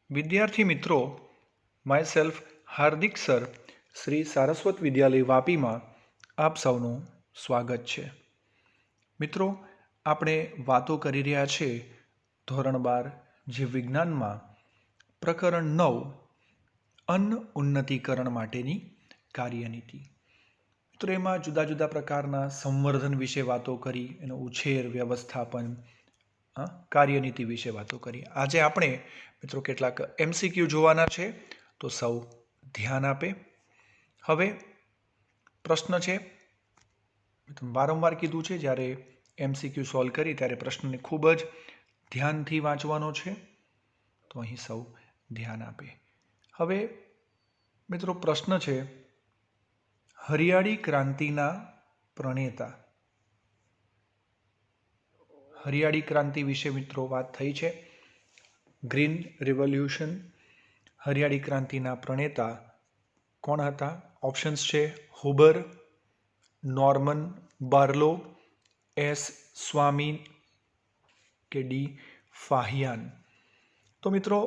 વિદ્યાર્થી મિત્રો, my self Hardik sir, Shri Saraswat Vidyalaya વાપીમાં આપ સૌનું સ્વાગત છે. મિત્રો, આપણે વાતો કરી રહ્યા છે ધોરણ 12 જીવ વિજ્ઞાનમાં પ્રકરણ 9 અન્ન ઉન્નતીકરણ માટેની કાર્યનીતિ. મિત્રો, એમાં જુદા જુદા પ્રકારના સંવર્ધન વિશે વાતો કરી, એનો ઉછેર, વ્યવસ્થાપન, કાર્યનીતિ વિશે વાતો કરી. આજે આપણે મિત્રો કેટલાક MCQ જોવાના છે, તો સૌ ધ્યાન આપે. હવે પ્રશ્ન છે, વારંવાર કીધું છે, જ્યારે MCQ સોલ્વ કરી ત્યારે પ્રશ્નને ખૂબ જ ધ્યાનથી વાંચવાનો છે, તો અહીં સૌ ધ્યાન આપે. હવે મિત્રો પ્રશ્ન છે, હરિયાળી ક્રાંતિના પ્રણેતા. હરિયાળી ક્રાંતિ વિશે મિત્રો વાત થઈ છે. ગ્રીન રિવોલ્યુશન, હરિયાળી ક્રાંતિના પ્રણેતા કોણ હતા? ઓપ્શન્સ છે હુબર, નોર્મન બાર્લો, એસ સ્વામી કે ડી ફાહિયાન. તો મિત્રો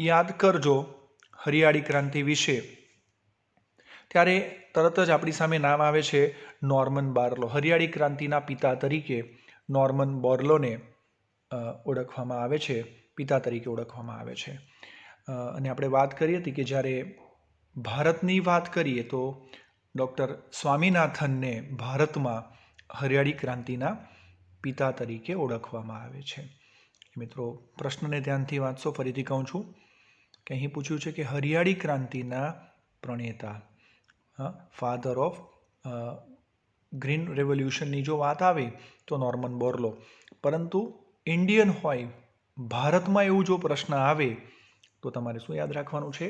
યાદ કરજો હરિયાળી ક્રાંતિ વિશે, ત્યારે તરત જ આપણી સામે નામ આવે છે નોર્મન બાર્લો. હરિયાળી ક્રાંતિના પિતા તરીકે નોર્મન બોર્લોને ઓળખવામાં આવે છે, પિતા તરીકે ઓળખવામાં આવે છે. અને આપણે વાત કરી હતી કે જ્યારે ભારતની વાત કરીએ તો ડૉક્ટર સ્વામિનાથનને ભારતમાં હરિયાળી ક્રાંતિના પિતા તરીકે ઓળખવામાં આવે છે. મિત્રો પ્રશ્નને ધ્યાનથી વાંચશો. ફરીથી કહું છું કે અહીં પૂછ્યું છે કે હરિયાળી ક્રાંતિના પ્રણેતા, ફાધર ઓફ ગ્રીન રેવોલ્યુશનની જો વાત આવે તો નોર્મન બોર્લો, પરંતુ ઇન્ડિયન હોય, ભારતમાં એવું જો પ્રશ્ન આવે તો તમારે શું યાદ રાખવાનું છે?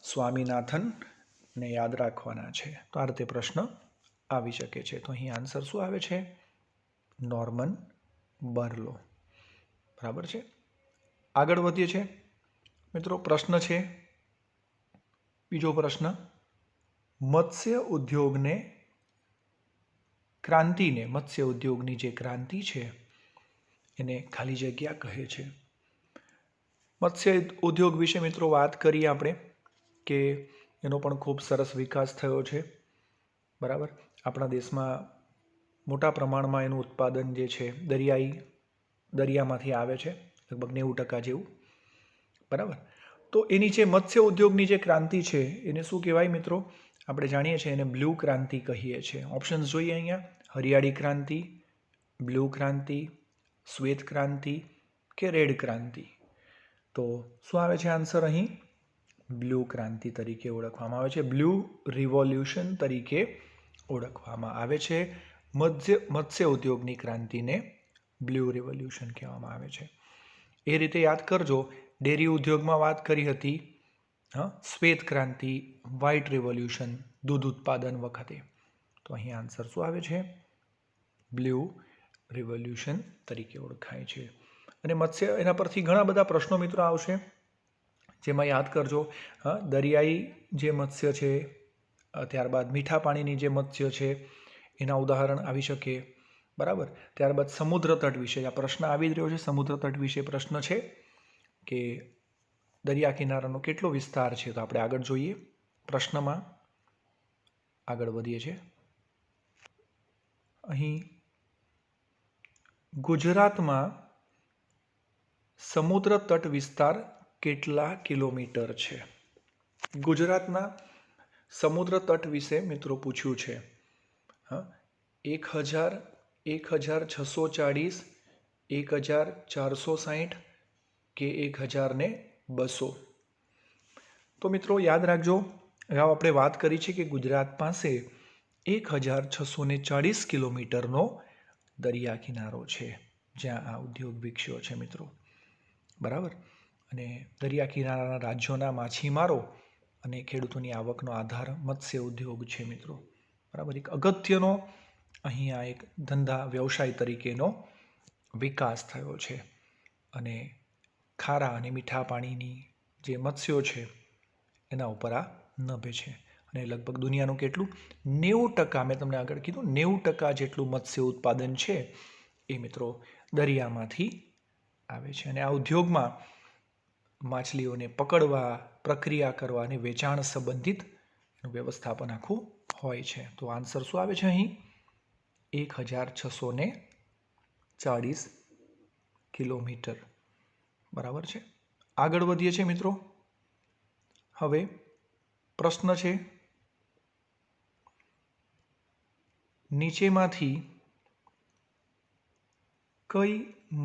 સ્વામિનાથનને યાદ રાખવાના છે. તો આ રીતે પ્રશ્ન આવી શકે છે. તો અહીં આન્સર શું આવે છે? નોર્મન બાર્લો. બરાબર છે. આગળ વધીએ છીએ મિત્રો. પ્રશ્ન છે બીજો પ્રશ્ન, મત્સ્ય ઉદ્યોગને ક્રાંતિને, મત્સ્ય ઉદ્યોગની જે ક્રાંતિ છે એને ખાલી જગ્યા કહે છે. મત્સ્ય ઉદ્યોગ વિશે મિત્રો વાત કરીએ આપણે કે એનો પણ ખૂબ સરસ વિકાસ થયો છે. બરાબર. આપણા દેશમાં મોટા પ્રમાણમાં એનું ઉત્પાદન જે છે દરિયામાંથી આવે છે, લગભગ 90% જેવું. બરાબર. તો એની જે મત્સ્ય ઉદ્યોગની જે ક્રાંતિ છે એને શું કહેવાય મિત્રો? આપણે જાણીએ છીએ એને બ્લુ ક્રાંતિ કહીએ છીએ. ઓપ્શન્સ જોઈએ અહીંયા: હરિયાળી ક્રાંતિ, બ્લુ ક્રાંતિ, શ્વેત ક્રાંતિ કે રેડ ક્રાંતિ. તો શું આવે છે આન્સર અહીં? બ્લુ ક્રાંતિ તરીકે ઓળખવામાં આવે છે, બ્લુ રિવોલ્યુશન તરીકે ઓળખવામાં આવે છે. મત્સ્ય ઉદ્યોગની ક્રાંતિને બ્લુ રિવોલ્યુશન કહેવામાં આવે છે. એ રીતે યાદ કરજો, ડેરી ઉદ્યોગમાં વાત કરી હતી શ્વેત ક્રાંતિ, વ્હાઇટ રિવોલ્યુશન, દૂધ ઉત્પાદન વખતે. તો અહીં આન્સર શું આવે છે? બ્લુ રિવોલ્યુશન તરીકે ઓળખાય છે. અને મત્સ્ય, એના પરથી ઘણા બધા પ્રશ્નો મિત્રો આવશે, જેમાં યાદ કરજો દરિયાઈ જે મત્સ્ય છે, ત્યારબાદ મીઠા પાણીની જે મત્સ્ય છે એના ઉદાહરણ આવી શકે. બરાબર. ત્યારબાદ સમુદ્ર તટ વિશે આ પ્રશ્ન આવી જ રહ્યો છે. સમુદ્ર તટ વિશે પ્રશ્ન છે કે દરિયા કિનારાનો કેટલો વિસ્તાર છે? તો આપણે આગળ જોઈએ, પ્રશ્નમાં આગળ વધીએ છીએ. અહીં ગુજરાતમાં સમુદ્ર તટ વિસ્તાર કેટલા કિલોમીટર છે? ગુજરાતના સમુદ્ર તટ વિશે મિત્રો પૂછ્યું છે. 1000, 1640, 1460 કે 1200? તો મિત્રો યાદ રાખજો, અગાઉ આપણે વાત કરી છે કે ગુજરાત પાસે 1640 કિલોમીટરનો દરિયા કિનારો છે જ્યાં આ ઉદ્યોગ વિકસ્યો છે મિત્રો. બરાબર. અને દરિયા કિનારાના રાજ્યોના માછીમારો અને ખેડૂતોની આવકનો આધાર મત્સ્ય ઉદ્યોગ છે મિત્રો. બરાબર. એક અગત્યનો અહીંયા એક ધંધા વ્યવસાય તરીકેનો વિકાસ થયો છે. અને ખારા અને મીઠા પાણીની જે મત્સ્યો છે એના ઉપર આ નભે છે. અને લગભગ દુનિયાનું કેટલું 90%, મેં તમને આગળ કીધું 90% જેટલું મત્સ્ય ઉત્પાદન છે એ મિત્રો દરિયામાંથી આવે છે. અને આ ઉદ્યોગમાં માછલીઓને પકડવા, પ્રક્રિયા કરવા અને વેચાણ સંબંધિત વ્યવસ્થાપન આખું હોય છે. તો આન્સર શું આવે છે અહીં? 1640 કિલોમીટર. બરાબર છે. આગળ વધીએ છીએ મિત્રો. હવે પ્રશ્ન છે, નીચેમાંથી કઈ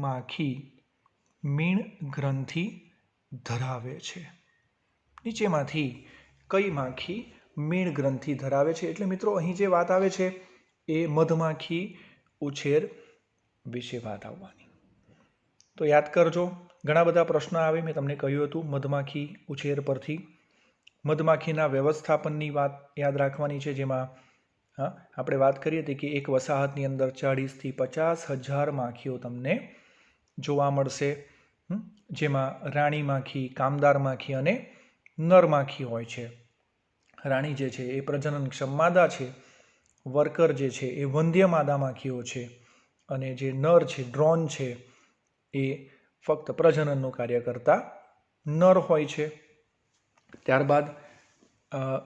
માખી મીણ ગ્રંથિ ધરાવે છે? નીચેમાંથી કઈ માખી મીણ ગ્રંથિ ધરાવે છે? એટલે મિત્રો અહીં જે વાત આવે છે એ મધમાખી ઉછેર વિશે વાત આવવાની. તો યાદ કરજો, ઘણા બધા પ્રશ્નો આવે. મેં તમને કહ્યું હતું મધમાખી ઉછેર પરથી મધમાખીના વ્યવસ્થાપનની વાત યાદ રાખવાની છે, જેમાં આપણે વાત કરી હતી કે એક વસાહતની અંદર 40,000 થી 50,000 માખીઓ તમને જોવા મળશે, જેમાં રાણી માખી, કામદાર માખી અને નર માખી હોય છે. રાણી જે છે એ પ્રજનનક્ષમ માદા છે, વર્કર જે છે એ વંધ્ય માદા માખીઓ છે, અને જે નર છે, ડ્રોન છે, એ ફક્ત પ્રજનનનું કાર્ય કરતા નર હોય છે. ત્યારબાદ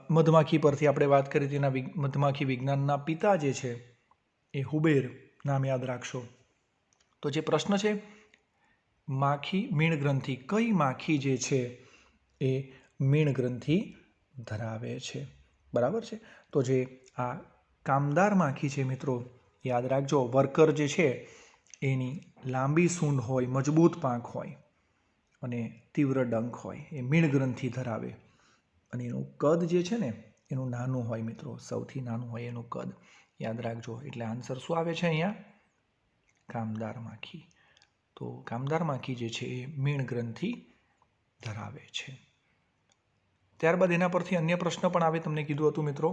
મધમાખી પરથી આપણે વાત કરી હતી, એના મધમાખી વિજ્ઞાનના પિતા જે છે એ હુબેર, નામ યાદ રાખશો. તો જે પ્રશ્ન છે, માખી મીણ ગ્રંથિ, કઈ માખી જે છે એ મીણ ગ્રંથિ ધરાવે છે? બરાબર છે. તો જે આ કામદાર માખી છે મિત્રો, યાદ રાખજો, વર્કર જે છે એની લાંબી સૂંઢ હોય, મજબૂત પાંખ હોય અને તીવ્ર ડંખ હોય, એ મીણ ગ્રંથિ ધરાવે. અને એનું કદ જે છે ને એનું નાનું હોય મિત્રો, સૌથી નાનું હોય એનું કદ, યાદ રાખજો. એટલે આન્સર શું આવે છે અહીંયા? કામદાર માખી. તો કામદાર માખી જે છે એ મીણ ગ્રંથિ ધરાવે છે. ત્યારબાદ એના પરથી અન્ય પ્રશ્ન પણ આવે. તમને કીધું હતું મિત્રો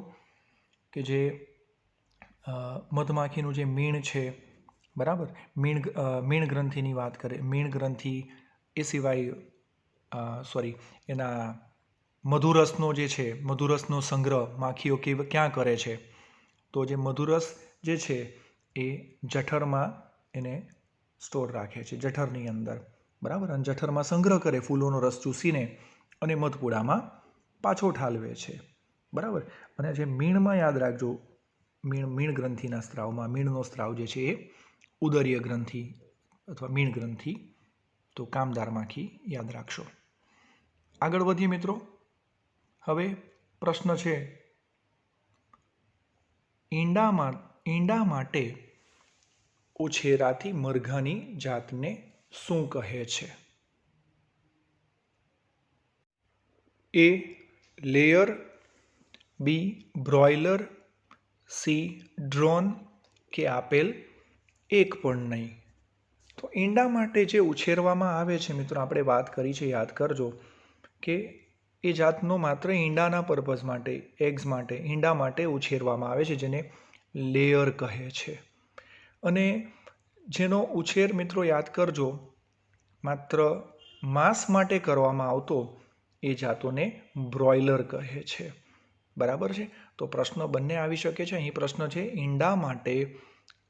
કે જે મધમાખીનું જે મીણ છે, બરાબર, મીણ ગ્રંથિની વાત કરે, મીણ ગ્રંથિ એ સિવાય એના મધુરસનો જે છે, મધુરસનો સંગ્રહ માખીઓ ક્યાં કરે છે? તો જે મધુરસ જે છે એ જઠરમાં એને સ્ટોર રાખે છે, જઠરની અંદર, બરાબર, અને જઠરમાં સંગ્રહ કરે ફૂલોનો રસ ચૂસીને અને મધપુડામાં પાછો ઠાલવે છે, બરાબર. અને જે મીણમાં યાદ રાખજો, મીણ ગ્રંથિના સ્ત્રાવમાં મીણનો સ્ત્રાવ જે છે એ ઉદરીય ગ્રંથિ અથવા મીણ ગ્રંથિ. તો કામદાર માખી યાદ રાખશો. આગળ વધીએ મિત્રો. હવે પ્રશ્ન છે, ઈંડા માટે ઉછેરાતી મરઘાની જાતને શું કહે છે? એ લેયર, બી બ્રોઇલર, સી ડ્રોન કે આપેલ એક પણ નહીં. તો ઈંડા માટે જે ઉછેરવામાં આવે છે મિત્રો, આપણે વાત કરી છે, યાદ કરજો કે એ જાતનો માત્ર ઈંડાના પર્પઝ માટે, એગ્સ માટે, ઈંડા માટે ઉછેરવામાં આવે છે, જેને લેયર કહે છે. અને જેનો ઉછેર મિત્રો યાદ કરજો માત્ર માંસ માટે કરવામાં આવતો એ જાતોને બ્રોઇલર કહે છે, બરાબર છે. તો પ્રશ્ન બંને આવી શકે છે. અહીં પ્રશ્ન છે, ઈંડા માટે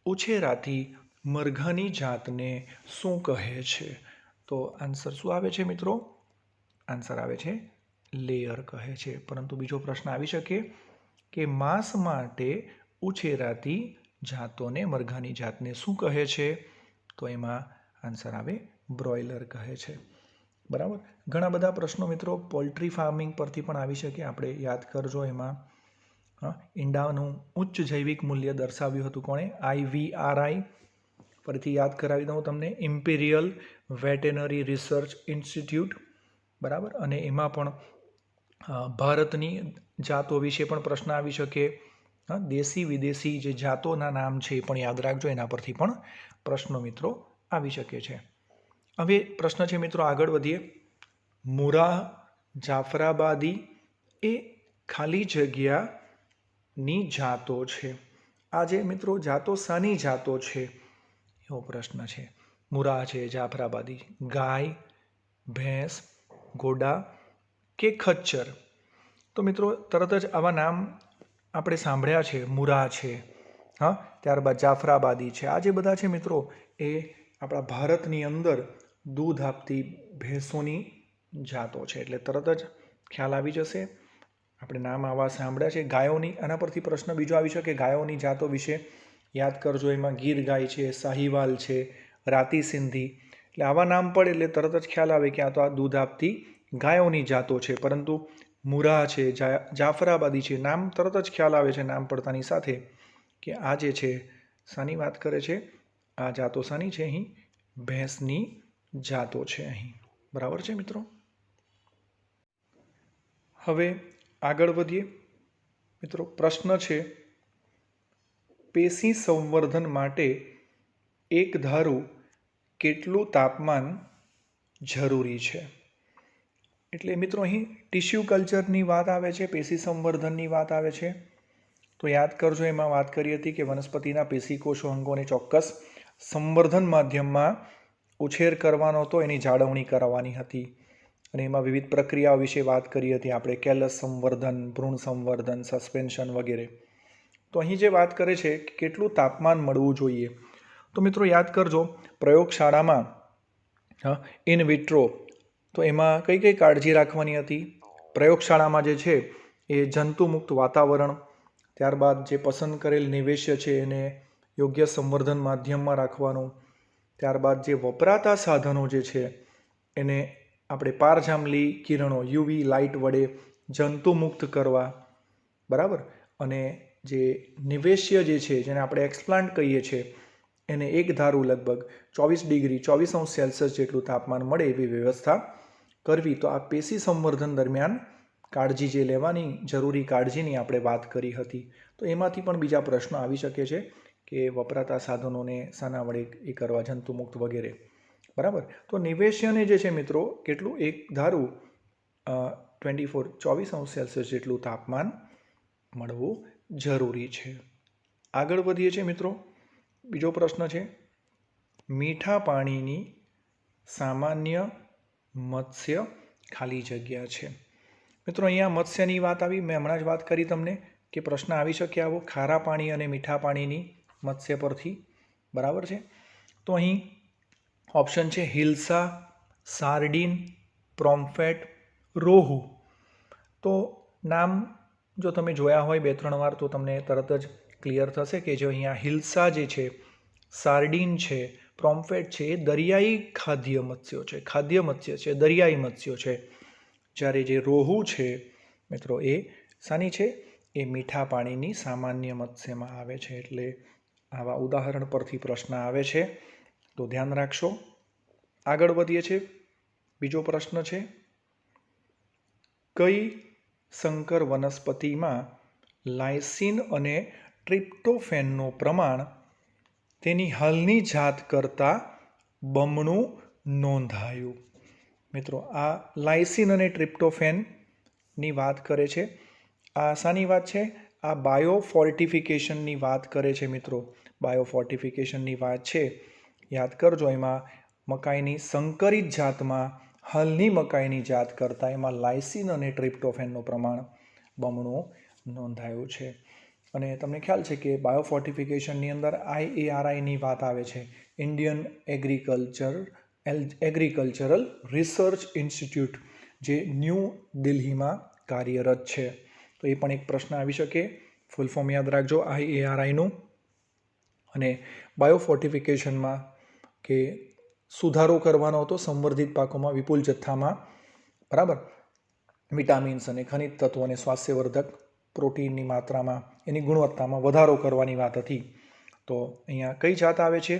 ઉછેરાતી મરઘાની જાતને શું કહે છે? તો આન્સર શું આવે છે મિત્રો? આન્સર આવે છે લેયર કહે છે. પરંતુ બીજો પ્રશ્ન આવી શકે કે માંસ માટે ઉછેરાતી જાતોને, મરઘાની જાતને શું કહે છે? તો એમાં આન્સર આવે બ્રોઇલર કહે છે, બરાબર. ઘણા બધા પ્રશ્નો મિત્રો પોલ્ટ્રી ફાર્મિંગ પરથી પણ આવી શકે. આપણે યાદ કરજો, એમાં ઈંડાનું ઉચ્ચ જૈવિક મૂલ્ય દર્શાવ્યું હતું કોણે? IVRI. ફરીથી યાદ કરાવી દઉં તમને, ઇમ્પિરિયલ વેટેનરી રિસર્ચ ઇન્સ્ટિટ્યૂટ, બરાબર. અને એમાં પણ ભારતની જાતો વિશે પણ પ્રશ્ન આવી શકે. દેશી વિદેશી જે જાતોના નામ છે એ પણ યાદ રાખજો, એના પરથી પણ પ્રશ્નો મિત્રો આવી શકે છે. હવે પ્રશ્ન છે મિત્રો, આગળ વધીએ. મુરાહ, જાફરાબાદી એ ખાલી જગ્યાની જાતો છે. આ જે મિત્રો જાતો શાની જાતો છે એવો પ્રશ્ન છે. મુરાહ છે, જાફરાબાદી, ગાય, ભેંસ, ઘોડા કે ખચ્ચર? તો મિત્રો તરત જ આવા નામ આપણે સાંભળ્યા છે. મુરાહ છે, ત્યારબાદ જાફરાબાદી છે. આ જે બધા છે મિત્રો એ આપણા ભારતની અંદર દૂધ આપતી ભેંસોની જાતો છે, એટલે તરત જ ખ્યાલ આવી જશે. આપણે નામ આવા સાંભળ્યા છે. ગાયોની, આના પરથી પ્રશ્ન બીજો આવી શકે, ગાયોની જાતો વિશે યાદ કરજો. એમાં ગીર ગાય છે, સાહીવાલ છે, રાતી સિંધી, એટલે આવા નામ પડે એટલે તરત જ ખ્યાલ આવે કે આ તો આ દૂધ આપતી ગાયોની જાતો છે. પરંતુ મુરા છે, જાફરાબાદી છે, નામ તરત જ ખ્યાલ આવે છે નામ પડતાની સાથે કે આ જે છે શાની વાત કરે છે, આ જાતો શાની છે, અહીં ભેંસની જાતો છે અહીં. બરાબર છે મિત્રો. હવે આગળ વધીએ મિત્રો. પ્રશ્ન છે, પેશી સંવર્ધન માટે એક ધારું કેટલું તાપમાન જરૂરી છે? એટલે મિત્રો અહીં ટિશ્યુ કલ્ચરની વાત આવે છે, પેશી સંવર્ધનની વાત આવે છે. તો યાદ કરજો, એમાં વાત કરી હતી કે વનસ્પતિના પેશી કોષો અંગોને ચોક્કસ સંવર્ધન માધ્યમમાં ઉછેર કરવાનો હતો, એની જાળવણી કરાવવાની હતી. અને એમાં વિવિધ પ્રક્રિયાઓ વિશે વાત કરી હતી આપણે, કેલસ સંવર્ધન, ભ્રૂણ સંવર્ધન, સસ્પેન્શન વગેરે. તો અહીં જે વાત કરે છે કે કેટલું તાપમાન મળવું જોઈએ, તો મિત્રો યાદ કરજો, પ્રયોગશાળામાં ઇન વિટ્રો, તો એમાં કઈ કઈ કાળજી રાખવાની હતી? પ્રયોગશાળામાં જે છે એ જંતુમુક્ત વાતાવરણ, ત્યારબાદ જે પસંદ કરેલ નિવેશ્ય છે એને યોગ્ય સંવર્ધન માધ્યમમાં રાખવાનું, ત્યારબાદ જે વપરાતા સાધનો જે છે એને આપણે પારજાંબલી કિરણો, યુવી લાઇટ વડે જંતુમુક્ત કરવા, બરાબર. અને જે નિવેશ્ય જે છે જેને આપણે એક્સપ્લાન્ટ કહીએ છીએ એને એક ધારું લગભગ 24 ડિગ્રી 24°C જેટલું તાપમાન મળે એવી વ્યવસ્થા કરવી. તો આ પેશી સંવર્ધન દરમિયાન કાળજી જે લેવાની, જરૂરી કાળજીની આપણે વાત કરી હતી. તો એમાંથી પણ બીજા પ્રશ્નો આવી શકે છે કે વપરાતા સાધનોને શાના વડે એ કરવા, જંતુમુક્ત વગેરે, બરાબર. તો નિવેશ્યને જે છે મિત્રો કેટલું એક ધારું 24°C જેટલું તાપમાન મળવું જરૂરી છે. આગળ વધીએ છીએ મિત્રો. બીજો પ્રશ્ન છે, મીઠા પાણીની સામાન્ય મત્સ્ય ખાલી જગ્યા છે. મિત્રો અહીંયા મત્સ્યની વાત આવી, મેં હમણાં જ વાત કરી તમને કે પ્રશ્ન આવી શકે આવો ખારા પાણી અને મીઠા પાણીની મત્સ્ય પરથી, બરાબર છે. તો અહીં ઓપ્શન છે હિલ્સા, સાર્ડિન, પ્રોમ્ફેટ, રોહુ. તો નામ જો તમે જોયા હોય 2-3 વાર તો તમને તરત જ ક્લિયર થશે કે જો અહીંયા હિલ્સા જે છે, સાર્ડિન છે, પ્રોમ્ફેટ છે, એ દરિયાઈ ખાદ્ય મત્સ્યો છે, ખાદ્ય મત્સ્ય છે, દરિયાઈ મત્સ્યો છે. જ્યારે જે રોહુ છે મિત્રો એ શાની છે, એ મીઠા પાણીની સામાન્ય મત્સ્યમાં આવે છે. એટલે આવા ઉદાહરણ પરથી પ્રશ્ન આવે છે, તો ધ્યાન રાખશો. આગળ વધીએ છીએ. બીજો પ્રશ્ન છે, કઈ સંકર વનસ્પતિમાં લાયસિન અને ટ્રિપ્ટોફેનનું પ્રમાણ તેની હાલની જાત કરતાં બમણું નોંધાયું? મિત્રો આ લાયસિન અને ટ્રિપ્ટોફેનની વાત કરે છે. આ શાની વાત છે? આ બાયોફોર્ટિફિકેશનની વાત કરે છે મિત્રો. બાયોફોર્ટિફિકેશનની વાત છે, યાદ કરજો. એમાં મકાઈની સંકરિત જાતમાં હાલની મકાઈની જાત કરતાં એમાં લાયસિન અને ટ્રિપ્ટોફેનનું પ્રમાણ બમણું નોંધાયું છે. અને તમને ખ્યાલ છે કે બાયોફોર્ટિફિકેશનની અંદર IARIની વાત આવે છે, ઇન્ડિયન એગ્રીકલ્ચરલ રિસર્ચ ઇન્સ્ટિટ્યૂટ, જે ન્યૂ દિલ્હીમાં કાર્યરત છે. તો એ પણ એક પ્રશ્ન આવી શકે. ફૂલ ફોર્મ યાદ રાખજો IARIનું. અને બાયોફોર્ટિફિકેશનમાં કે સુધારો કરવાનો હતો સંવર્ધિત પાકોમાં વિપુલ જથ્થામાં, બરાબર, વિટામિન્સ અને ખનિજ તત્વો અને સ્વાસ્થ્યવર્ધક પ્રોટીનની માત્રામાં, એની ગુણવત્તામાં વધારો કરવાની વાત હતી. તો અહીંયા કઈ જાત આવે છે?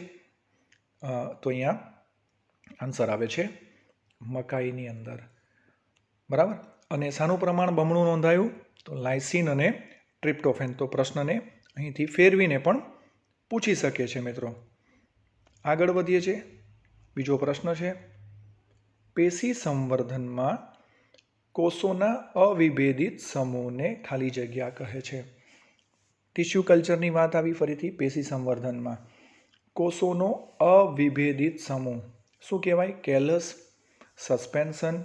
તો અહીંયા આન્સર આવે છે મકાઈની અંદર, બરાબર. અને શાનું પ્રમાણ બમણું નોંધાયું? તો લાયસિન અને ટ્રિપ્ટોફેન. તો પ્રશ્નને અહીંથી ફેરવીને પણ પૂછી શકે છે મિત્રો. આગળ વધીએ છીએ. બીજો પ્રશ્ન છે, પેશી સંવર્ધનમાં કોષોના અવિભેદિત સમૂહને ખાલી જગ્યા કહે છે. ટિશ્યુ કલ્ચરની વાત આવી ફરીથી. પેશી સંવર્ધનમાં કોષોનો અવિભેદિત સમૂહ શું કહેવાય? કેલસ, સસ્પેન્શન,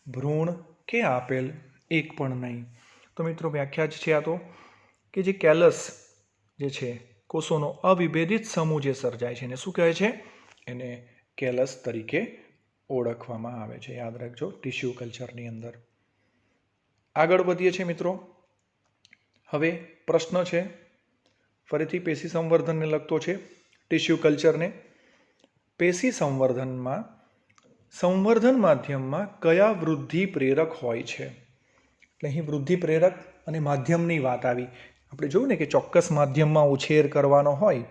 ભ્રૂણ કે આપેલ એક પણ નહીં. તો મિત્રો વ્યાખ્યા જ છે આ તો, કે જે કેલસ જે છે, કોષોનો અવિભેદિત સમૂહ જે સર્જાય છે એને શું કહે છે? એને કેલસ તરીકે ઓળખવામાં આવે છે, યાદ રાખજો, ટિશ્યુ કલ્ચરની અંદર. આગળ વધીએ છીએ મિત્રો. હવે પ્રશ્ન છે ફરીથી પેશી સંવર્ધનને લગતો છે, ટિશ્યુ કલ્ચરને. પેશી સંવર્ધનમાં સંવર્ધન માધ્યમમાં કયા વૃદ્ધિ પ્રેરક હોય છે? એટલે અહીં વૃદ્ધિ પ્રેરક અને માધ્યમની વાત આવી. આપણે જોયું ને કે ચોક્કસ માધ્યમમાં ઉછેર કરવાનો હોય,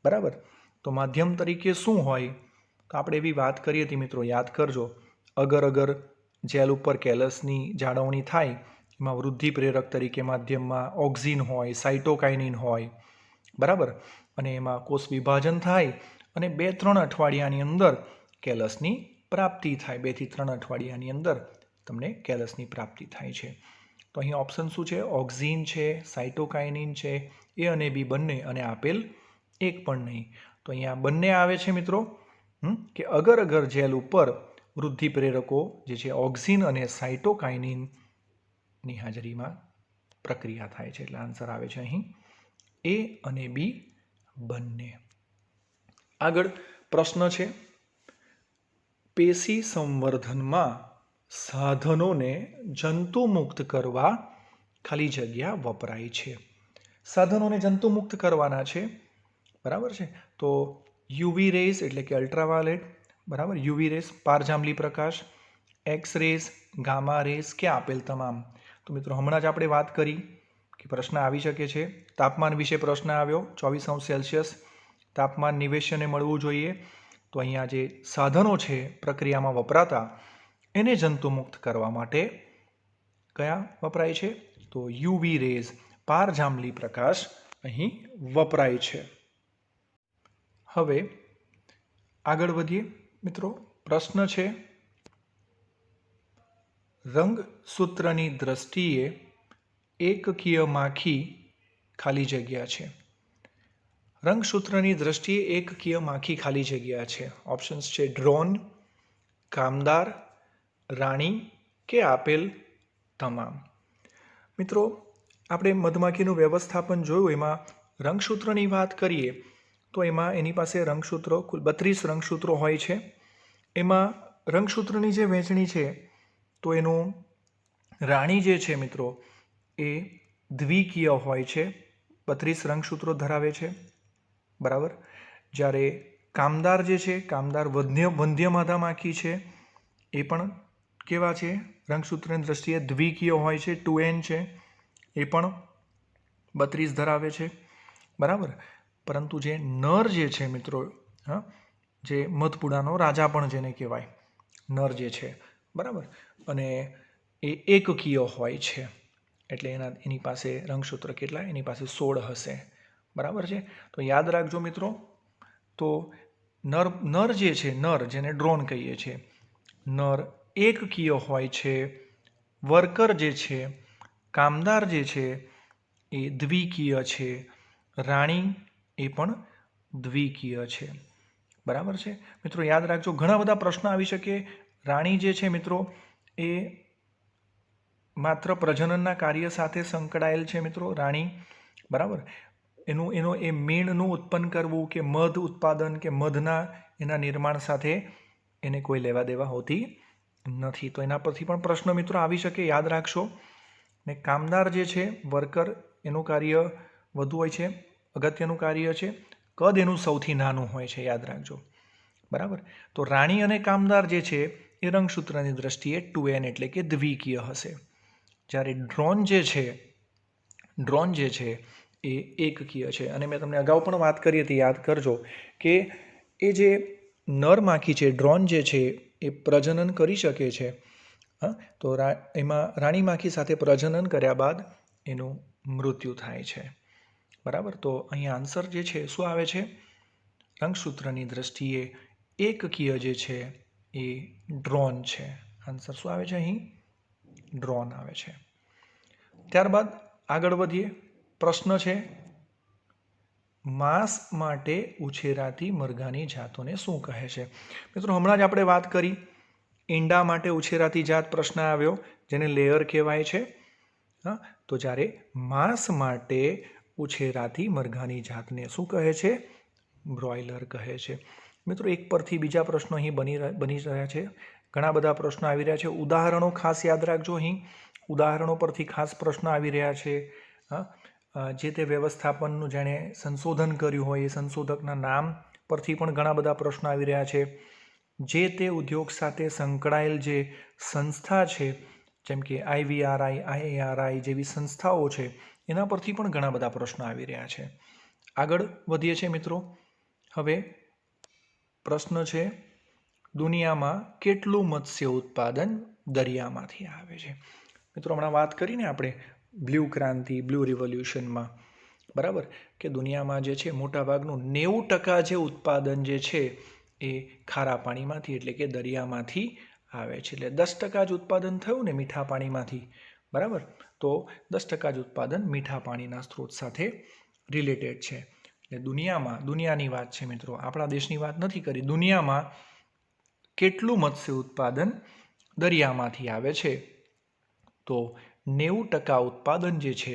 બરાબર, તો માધ્યમ તરીકે શું હોય? તો આપણે એવી વાત કરી હતી મિત્રો, યાદ કરજો. અગર અગર જેલ ઉપર કેલસની જાળવણી થાય એમાં વૃદ્ધિ પ્રેરક તરીકે માધ્યમમાં ઓક્ઝિન હોય, સાઇટોકાઇનિન હોય, બરાબર, અને એમાં કોષ વિભાજન થાય અને 2-3 અઠવાડિયાની અંદર કેલસની પ્રાપ્તિ થાય. 2 થી 3 અઠવાડિયાની અંદર તમને કેલસની પ્રાપ્તિ થાય છે. તો અહીં ઓપ્શન શું છે? ઓક્ઝિન છે, સાઇટોકાઇનિન છે, એ અને બી બંને, અને આપેલ એક પણ નહીં. તો અહીંયા બંને આવે છે મિત્રો, કે અગર અગર જેલ ઉપર વૃદ્ધિ પ્રેરકો જે છે ઓક્ઝિન અને સાઇટોકાઇનિનની હાજરીમાં પ્રક્રિયા થાય છે. એટલે આન્સર આવે છે અહીં એ અને બી બંને. આગળ પ્રશ્ન છે પેશી સંવર્ધનમાં સાધનોને જંતુમુક્ત કરવા ખાલી જગ્યા વપરાય છે. સાધનોને જંતુમુક્ત કરવાના છે, બરાબર છે. તો યુવી રેઝ એટલે કે અલ્ટ્રાવાયોલેટ, બરાબર, યુવી રેઝ પારજાંબલી પ્રકાશ, એક્સ રેઝ, ગામા રેઝ કે આપેલ તમામ. તો મિત્રો હમણાં જ આપણે વાત કરી કે પ્રશ્ન આવી શકે છે. તાપમાન વિશે પ્રશ્ન આવ્યો, 24°C તાપમાન નિવેશને મળવું જોઈએ. તો અહીંયા જે સાધનો છે પ્રક્રિયામાં વપરાતા એને જંતુમુક્ત કરવા માટે કયા વપરાય છે? તો યુવી રેઝ પારજાંબલી પ્રકાશ અહીં વપરાય છે. હવે આગળ વધીએ મિત્રો. પ્રશ્ન છે રંગસૂત્રની દ્રષ્ટિએ એકકીય માખી ખાલી જગ્યા છે. રંગસૂત્રની દ્રષ્ટિએ એકકીય માખી ખાલી જગ્યા છે. ઓપ્શન્સ છે ડ્રોન, કામદાર, રાણી કે આપેલ તમામ. મિત્રો આપણે મધમાખીનું વ્યવસ્થાપન જોયું, એમાં રંગસૂત્રની વાત કરીએ તો એમાં એની પાસે રંગસૂત્રો કુલ 32 રંગસૂત્રો હોય છે. એમાં રંગસૂત્રની જે વહેંચણી છે તો એનું રાણી જે છે મિત્રો એ દ્વિકીય હોય છે, 32 રંગસૂત્રો ધરાવે છે, બરાબર. જ્યારે કામદાર જે છે, કામદાર વંધ્ય મધમાખી છે, એ પણ કેવા છે? રંગસૂત્રની દ્રષ્ટિએ દ્વિકીય હોય છે, 2n છે, એ પણ 32 ધરાવે છે, બરાબર. પરંતુ જે નર જે છે મિત્રો, જે મધપુડાનો રાજા પણ જેને કહેવાય, નર જે છે, બરાબર, અને એ એકકીય હોય છે. એટલે એની પાસે રંગસૂત્ર કેટલા? એની પાસે 16 હશે, બરાબર છે. તો યાદ રાખજો મિત્રો. તો નર જે છે, નર જેને ડ્રોન કહીએ છીએ, નર એકકીય હોય છે. વર્કર જે છે, કામદાર જે છે એ દ્વિકીય છે. રાણી એ પણ દ્વિકીય છે, બરાબર છે મિત્રો. યાદ રાખજો, ઘણા બધા પ્રશ્નો આવી શકે. રાણી જે છે મિત્રો એ માત્ર પ્રજનનના કાર્ય સાથે સંકળાયેલ છે મિત્રો, રાણી, બરાબર. એનો એ મીણનું ઉત્પન્ન કરવું કે મધ ઉત્પાદન કે મધના એના નિર્માણ સાથે એને કોઈ લેવા દેવા હોતી નથી. તો એના પરથી પણ પ્રશ્ન મિત્રો આવી શકે, યાદ રાખશો. ને કામદાર જે છે, વર્કર, એનું કાર્ય વધુ હોય છે, અગત્યનું કાર્ય છે. કદ એનું સૌથી નાનું હોય છે, યાદ રાખજો, બરાબર. તો રાણી અને કામદાર જે છે એ રંગસૂત્રની દ્રષ્ટિએ 2n એટલે કે દ્વિકીય હશે. જ્યારે ડ્રોન જે છે એ એકકીય છે. અને મેં તમને અગાઉ પણ વાત કરી હતી, યાદ કરજો, કે એ જે નર માખી છે, ડ્રોન જે છે એ પ્રજનન કરી શકે છે. તો એમાં રાણી માખી સાથે પ્રજનન કર્યા બાદ એનું મૃત્યુ થાય છે, બરાબર. તો અહીંયા આન્સર જે છે શું આવે છે? રંગસૂત્રની દ્રષ્ટિએ એકકીય જે છે એ ડ્રોન છે. આન્સર શું આવે છે અહીં? ડ્રોન આવે છે. ત્યારબાદ આગળ વધીએ. પ્રશ્ન છે માંસ માટે ઉછેરાતી મરઘાની જાતોને શું કહે છે? મિત્રો હમણાં જ આપણે વાત કરી, ઈંડા માટે ઉછેરાતી જાત પ્રશ્ન આવ્યો, જેને લેયર કહેવાય છે. તો જ્યારે માંસ માટે ઉછેરાતી મરઘાની જાતને શું કહે છે? બ્રોઇલર કહે છે. મિત્રો એક પરથી બીજા પ્રશ્નો અહીં બની રહ્યા છે, ઘણા બધા પ્રશ્નો આવી રહ્યા છે. ઉદાહરણો ખાસ યાદ રાખજો, અહીં ઉદાહરણો પરથી ખાસ પ્રશ્ન આવી રહ્યા છે. જે તે વ્યવસ્થાપનનું જેણે સંશોધન કર્યું હોય એ સંશોધકના નામ પરથી પણ ઘણા બધા પ્રશ્નો આવી રહ્યા છે. જે તે ઉદ્યોગ સાથે સંકળાયેલ જે સંસ્થા છે, જેમ કે IVRI, IARI જેવી સંસ્થાઓ છે, એના પરથી પણ ઘણા બધા પ્રશ્નો આવી રહ્યા છે. આગળ વધીએ છીએ મિત્રો. હવે પ્રશ્ન છે, દુનિયામાં કેટલું મત્સ્ય ઉત્પાદન દરિયામાંથી આવે છે? મિત્રો હમણાં વાત કરીને આપણે બ્લુ ક્રાંતિ, બ્લુ રિવોલ્યુશનમાં, બરાબર, કે દુનિયામાં જે છે મોટાભાગનું 90% જે ઉત્પાદન જે છે એ ખારા પાણીમાંથી એટલે કે દરિયામાંથી આવે છે. એટલે 10% જ ઉત્પાદન થયું ને મીઠા પાણીમાંથી, બરાબર, તો 10% જ ઉત્પાદન મીઠા પાણીના સ્ત્રોત સાથે રિલેટેડ છે. એટલે દુનિયાની વાત છે મિત્રો, આપણા દેશની વાત નથી કરી. દુનિયામાં કેટલું મત્સ્ય ઉત્પાદન દરિયામાંથી આવે છે? તો 90% ઉત્પાદન જે છે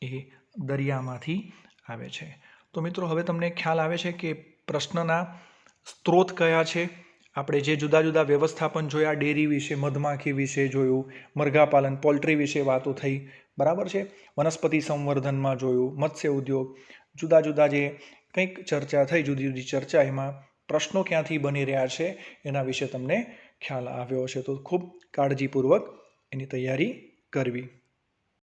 એ દરિયામાંથી આવે છે. તો મિત્રો હવે તમને ખ્યાલ આવે છે કે પ્રશ્નના સ્ત્રોત કયા છે. આપણે જે જુદા જુદા વ્યવસ્થાપન જોયા, ડેરી વિશે, મધમાખી વિશે જોયું, મરઘાપાલન, પોલ્ટ્રી વિશે વાતો થઈ, બરાબર છે, વનસ્પતિ સંવર્ધનમાં જોયું, મત્સ્ય ઉદ્યોગ, જુદા જુદા જે કંઈક ચર્ચા થઈ, જુદી જુદી ચર્ચા, એમાં પ્રશ્નો ક્યાંથી બની રહ્યા છે એના વિશે તમને ખ્યાલ આવ્યો હશે. તો ખૂબ કાળજીપૂર્વક એની તૈયારી કરવી.